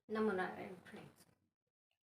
नमो Narayan friends.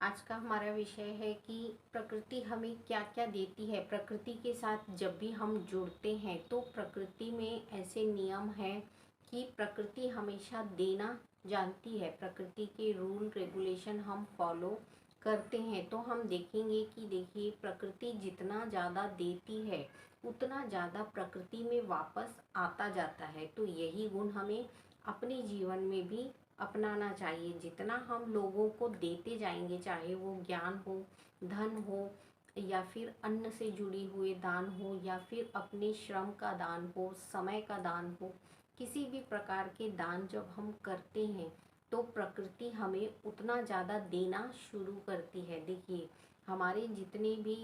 आज का हमारा विषय है कि प्रकृति हमें क्या क्या देती है। प्रकृति के साथ जब भी हम जुड़ते हैं तो प्रकृति में ऐसे नियम हैं कि प्रकृति हमेशा देना जानती है। प्रकृति के रूल रेगुलेशन हम फॉलो करते हैं तो हम देखेंगे कि देखिए, प्रकृति जितना ज़्यादा देती है उतना ज़्यादा प्रकृति में वापस आता जाता है। तो यही गुण हमें अपने जीवन में भी अपनाना चाहिए। जितना हम लोगों को देते जाएंगे, चाहे वो ज्ञान हो, धन हो, या फिर अन्न से जुड़ी हुए दान हो, या फिर अपने श्रम का दान हो, समय का दान हो, किसी भी प्रकार के दान जब हम करते हैं तो प्रकृति हमें उतना ज़्यादा देना शुरू करती है। देखिए, हमारे जितने भी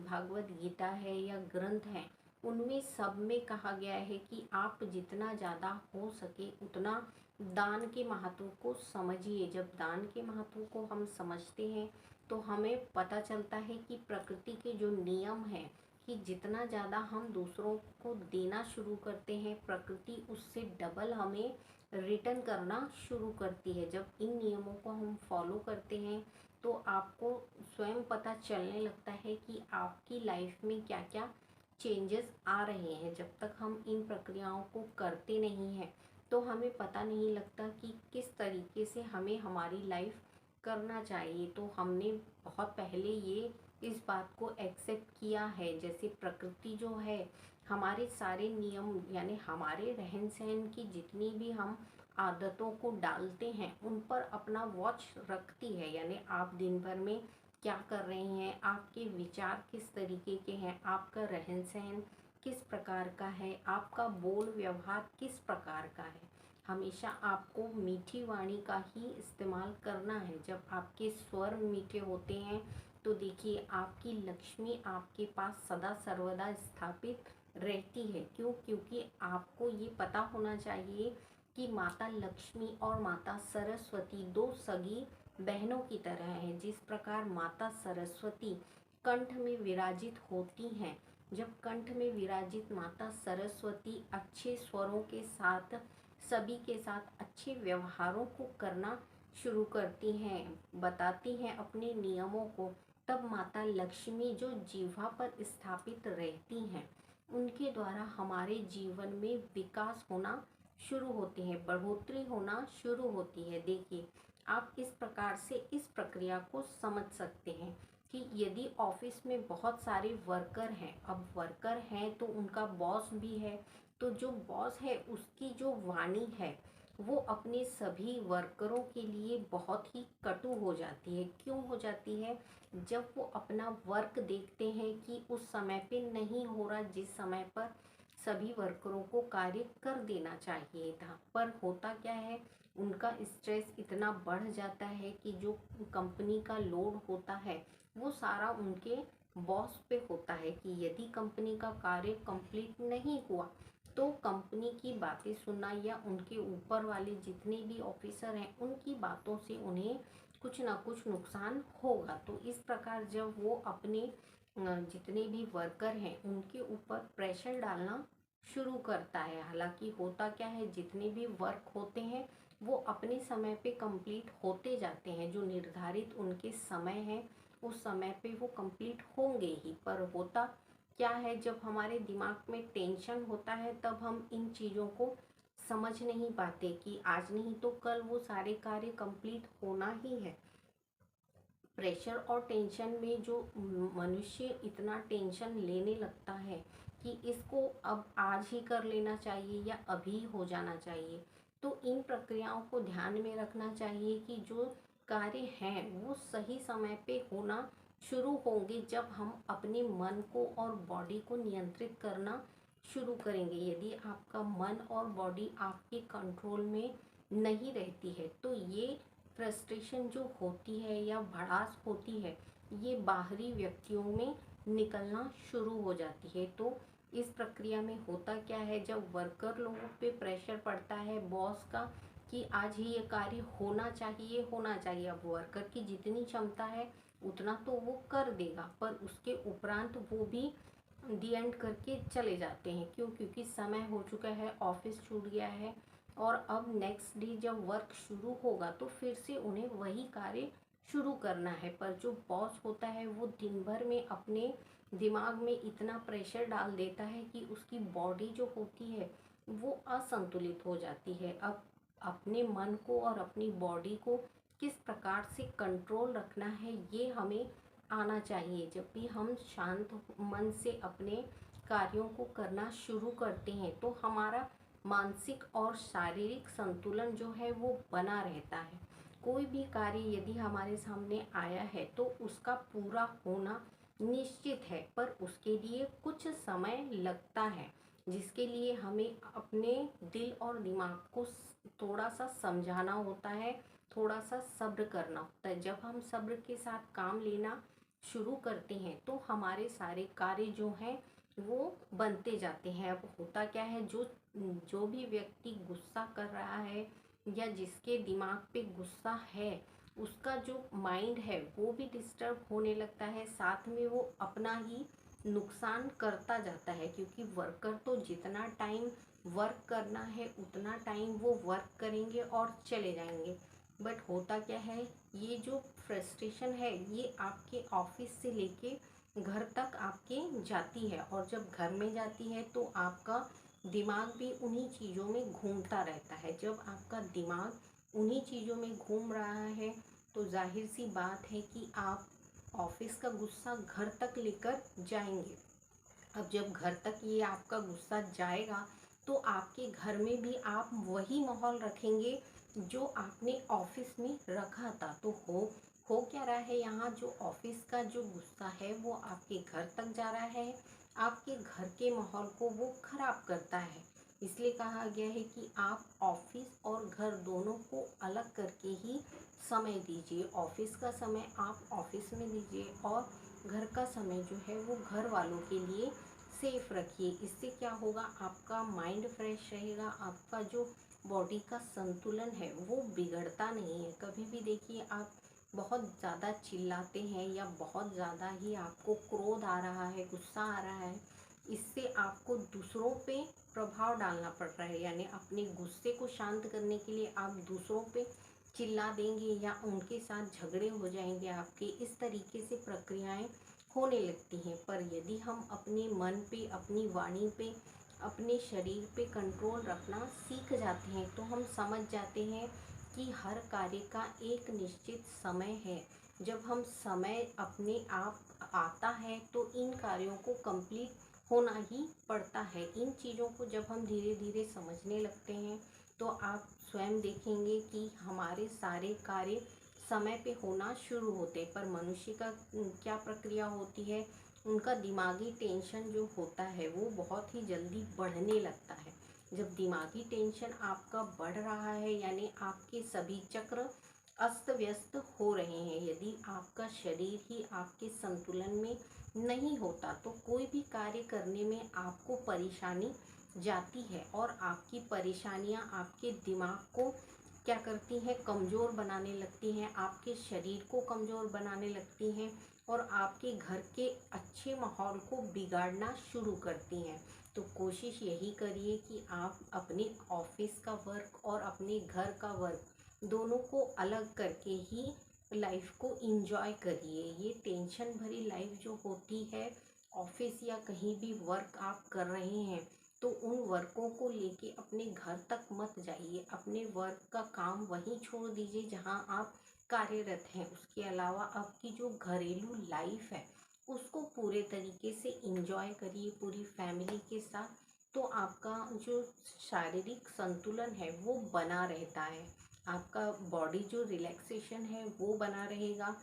भागवत गीता है या ग्रंथ हैं, उनमें सब में कहा गया है कि आप जितना ज़्यादा हो सके उतना दान के महत्व को समझिए। जब दान के महत्व को हम समझते हैं तो हमें पता चलता है कि प्रकृति के जो नियम हैं कि जितना ज़्यादा हम दूसरों को देना शुरू करते हैं, प्रकृति उससे डबल हमें रिटर्न करना शुरू करती है। जब इन नियमों को हम फॉलो करते हैं तो आपको स्वयं पता चलने लगता है कि आपकी लाइफ में क्या क्या चेंजेस आ रहे हैं। जब तक हम इन प्रक्रियाओं को करते नहीं हैं तो हमें पता नहीं लगता कि किस तरीके से हमें हमारी लाइफ करना चाहिए। तो हमने बहुत पहले ये इस बात को एक्सेप्ट किया है। जैसे प्रकृति जो है, हमारे सारे नियम यानी हमारे रहन सहन की जितनी भी हम आदतों को डालते हैं उन पर अपना वॉच रखती है। यानी आप दिन भर में क्या कर रहे हैं, आपके विचार किस तरीके के हैं, आपका रहन सहन किस प्रकार का है, आपका बोल व्यवहार किस प्रकार का है। हमेशा आपको मीठी वाणी का ही इस्तेमाल करना है। जब आपके स्वर मीठे होते हैं तो देखिए, आपकी लक्ष्मी आपके पास सदा सर्वदा स्थापित रहती है। क्यों? क्योंकि आपको ये पता होना चाहिए कि माता लक्ष्मी और माता सरस्वती दो सगी बहनों की तरह हैं। जिस प्रकार माता सरस्वती कंठ में विराजित होती हैं, जब कंठ में विराजित माता सरस्वती अच्छे स्वरों के साथ सभी के साथ अच्छे व्यवहारों को करना शुरू करती हैं, बताती हैं अपने नियमों को, तब माता लक्ष्मी जो जीवा पर स्थापित रहती हैं, उनके द्वारा हमारे जीवन में विकास होना शुरू होते हैं, बढ़ोतरी होना शुरू होती है। देखिए, आप इस प्रकार से इस प्रक्रिया को समझ सकते हैं कि यदि ऑफिस में बहुत सारे वर्कर हैं, अब वर्कर हैं तो उनका बॉस भी है, तो जो बॉस है उसकी जो वाणी है वो अपने सभी वर्करों के लिए बहुत ही कटु हो जाती है। क्यों हो जाती है? जब वो अपना वर्क देखते हैं कि उस समय पे नहीं हो रहा जिस समय पर सभी वर्करों को कार्य कर देना चाहिए था। पर होता क्या है, उनका स्ट्रेस इतना बढ़ जाता है कि जो कंपनी का लोड होता है वो सारा उनके बॉस पे होता है कि यदि कंपनी का कार्य कंप्लीट नहीं हुआ तो कंपनी की बातें सुनना या उनके ऊपर वाले जितने भी ऑफिसर हैं उनकी बातों से उन्हें कुछ ना कुछ नुकसान होगा। तो इस प्रकार जब वो अपने जितने भी वर्कर हैं उनके ऊपर प्रेशर डालना शुरू करता है। हालांकि होता क्या है, जितने भी वर्क होते हैं वो अपने समय पे कंप्लीट होते जाते हैं। जो निर्धारित उनके समय है उस समय पे वो कंप्लीट होंगे ही। पर होता क्या है, जब हमारे दिमाग में टेंशन होता है तब हम इन चीज़ों को समझ नहीं पाते कि आज नहीं तो कल वो सारे कार्य कंप्लीट होना ही है। प्रेशर और टेंशन में जो मनुष्य इतना टेंशन लेने लगता है कि इसको अब आज ही कर लेना चाहिए या अभी हो जाना चाहिए, तो इन प्रक्रियाओं को ध्यान में रखना चाहिए कि जो कार्य हैं वो सही समय पे होना शुरू होंगे जब हम अपने मन को और बॉडी को नियंत्रित करना शुरू करेंगे। यदि आपका मन और बॉडी आपके कंट्रोल में नहीं रहती है तो ये फ्रस्ट्रेशन जो होती है या भड़ास होती है ये बाहरी व्यक्तियों में निकलना शुरू हो जाती है। तो इस प्रक्रिया में होता क्या है, जब वर्कर लोगों पे प्रेशर पड़ता है बॉस का कि आज ही ये कार्य होना चाहिए, अब वर्कर की जितनी क्षमता है उतना तो वो कर देगा, पर उसके उपरांत वो भी दी एंड करके चले जाते हैं। क्यों? क्योंकि समय हो चुका है, ऑफिस छूट गया है, और अब नेक्स्ट डे जब वर्क शुरू होगा तो फिर से उन्हें वही कार्य शुरू करना है। पर जो बॉस होता है वो दिन भर में अपने दिमाग में इतना प्रेशर डाल देता है कि उसकी बॉडी जो होती है वो असंतुलित हो जाती है। अब अपने मन को और अपनी बॉडी को किस प्रकार से कंट्रोल रखना है ये हमें आना चाहिए। जब भी हम शांत मन से अपने कार्यों को करना शुरू करते हैं तो हमारा मानसिक और शारीरिक संतुलन जो है वो बना रहता है। कोई भी कार्य यदि हमारे सामने आया है तो उसका पूरा होना निश्चित है, पर उसके लिए कुछ समय लगता है, जिसके लिए हमें अपने दिल और दिमाग को थोड़ा सा समझाना होता है, थोड़ा सा सब्र करना होता है। जब हम सब्र के साथ काम लेना शुरू करते हैं तो हमारे सारे कार्य जो हैं वो बनते जाते हैं। अब होता क्या है, जो जो भी व्यक्ति गुस्सा कर रहा है या जिसके दिमाग पे गुस्सा है उसका जो माइंड है वो भी डिस्टर्ब होने लगता है, साथ में वो अपना ही नुकसान करता जाता है। क्योंकि वर्कर तो जितना टाइम वर्क करना है उतना टाइम वो वर्क करेंगे और चले जाएंगे। बट होता क्या है, ये जो फ्रस्ट्रेशन है ये आपके ऑफिस से लेके घर तक आपके जाती है, और जब घर में जाती है तो आपका दिमाग भी उन्हीं चीज़ों में घूमता रहता है। जब आपका दिमाग उन्हीं चीज़ों में घूम रहा है तो जाहिर सी बात है कि आप ऑफिस का गुस्सा घर तक लेकर जाएंगे। अब जब घर तक ये आपका गुस्सा जाएगा तो आपके घर में भी आप वही माहौल रखेंगे जो आपने ऑफिस में रखा था। तो हो क्या रहा है यहाँ, जो ऑफिस का जो गुस्सा है वो आपके घर तक जा रहा है, आपके घर के माहौल को वो खराब करता है। इसलिए कहा गया है कि आप ऑफिस और घर दोनों को अलग करके ही समय दीजिए। ऑफिस का समय आप ऑफिस में दीजिए और घर का समय जो है वो घर वालों के लिए सेफ रखिए। इससे क्या होगा, आपका माइंड फ्रेश रहेगा, आपका जो बॉडी का संतुलन है वो बिगड़ता नहीं है। कभी भी देखिए आप बहुत ज़्यादा चिल्लाते हैं या बहुत ज़्यादा ही आपको क्रोध आ रहा है, गुस्सा आ रहा है, इससे आपको दूसरों पे प्रभाव डालना पड़ रहा है। यानी अपने गुस्से को शांत करने के लिए आप दूसरों पे चिल्ला देंगे या उनके साथ झगड़े हो जाएंगे आपके, इस तरीके से प्रक्रियाएं होने लगती हैं। पर यदि हम अपने मन पे, अपनी वाणी पे, अपने शरीर पे कंट्रोल रखना सीख जाते हैं तो हम समझ जाते हैं कि हर कार्य का एक निश्चित समय है। जब हम समय अपने आप आता है तो इन कार्यों को कंप्लीट होना ही पड़ता है। इन चीज़ों को जब हम धीरे धीरे समझने लगते हैं तो आप स्वयं देखेंगे कि हमारे सारे कार्य समय पे होना शुरू होते। पर मनुष्य का क्या प्रक्रिया होती है, उनका दिमागी टेंशन जो होता है वो बहुत ही जल्दी बढ़ने लगता है। जब दिमागी टेंशन आपका बढ़ रहा है यानी आपके सभी चक्र अस्त व्यस्त हो रहे हैं। यदि आपका शरीर ही आपके संतुलन में नहीं होता तो कोई भी कार्य करने में आपको परेशानी जाती है, और आपकी परेशानियां आपके दिमाग को क्या करती हैं, कमज़ोर बनाने लगती हैं, आपके शरीर को कमज़ोर बनाने लगती हैं और आपके घर के अच्छे माहौल को बिगाड़ना शुरू करती हैं। तो कोशिश यही करिए कि आप अपने ऑफिस का वर्क और अपने घर का वर्क दोनों को अलग करके ही लाइफ को इंजॉय करिए। ये टेंशन भरी लाइफ जो होती है, ऑफिस या कहीं भी वर्क आप कर रहे हैं तो उन वर्कों को लेके अपने घर तक मत जाइए। अपने वर्क का काम वहीं छोड़ दीजिए जहां आप कार्यरत हैं। उसके अलावा आपकी जो घरेलू लाइफ है उसको पूरे तरीके से इंजॉय करिए पूरी फैमिली के साथ। तो आपका जो शारीरिक संतुलन है वो बना रहता है, आपका बॉडी जो रिलैक्सेशन है वो बना रहेगा।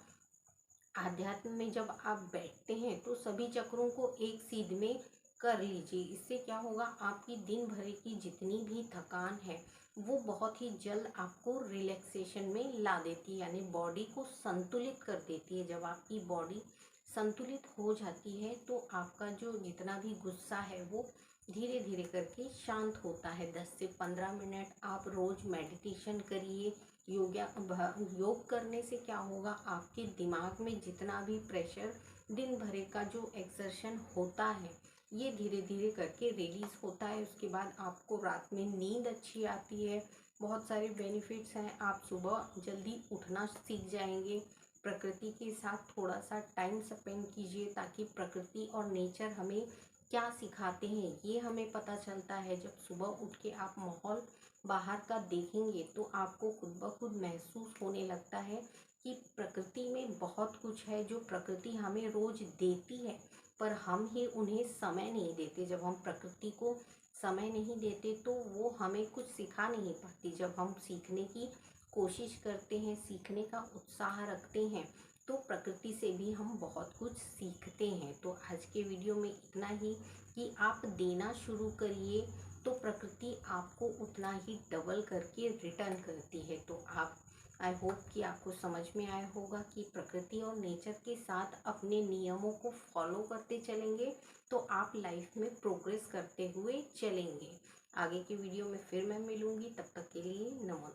आध्यात्म में जब आप बैठते हैं तो सभी चक्रों को एक सीध में कर लीजिए। इससे क्या होगा, आपकी दिन भर की जितनी भी थकान है वो बहुत ही जल्द आपको रिलैक्सेशन में ला देती है, यानी बॉडी को संतुलित कर देती है। जब आपकी बॉडी संतुलित हो जाती है तो आपका जो जितना भी गुस्सा है वो धीरे धीरे करके शांत होता है। 10 से 15 मिनट आप रोज़ मेडिटेशन करिए। योग करने से क्या होगा, आपके दिमाग में जितना भी प्रेशर दिन भर का जो एक्सर्शन होता है ये धीरे धीरे करके रिलीज़ होता है। उसके बाद आपको रात में नींद अच्छी आती है। बहुत सारे बेनिफिट्स हैं। आप सुबह जल्दी उठना सीख जाएंगे। प्रकृति के साथ थोड़ा सा टाइम स्पेंड कीजिए ताकि प्रकृति और नेचर हमें क्या सिखाते हैं ये हमें पता चलता है। जब सुबह उठ के आप माहौल बाहर का देखेंगे तो आपको खुद ब खुद महसूस होने लगता है कि प्रकृति में बहुत कुछ है जो प्रकृति हमें रोज देती है, पर हम ही उन्हें समय नहीं देते। जब हम प्रकृति को समय नहीं देते तो वो हमें कुछ सिखा नहीं पाती। जब हम सीखने की कोशिश करते हैं, सीखने का उत्साह रखते हैं, तो प्रकृति से भी हम बहुत कुछ सीखते हैं। तो आज के वीडियो में इतना ही कि आप देना शुरू करिए तो प्रकृति आपको उतना ही डबल करके रिटर्न करती है। तो आप, आई होप कि आपको समझ में आया होगा कि प्रकृति और नेचर के साथ अपने नियमों को फॉलो करते चलेंगे तो आप लाइफ में प्रोग्रेस करते हुए चलेंगे। आगे के वीडियो में फिर मैं मिलूंगी, तब तक के लिए नमो।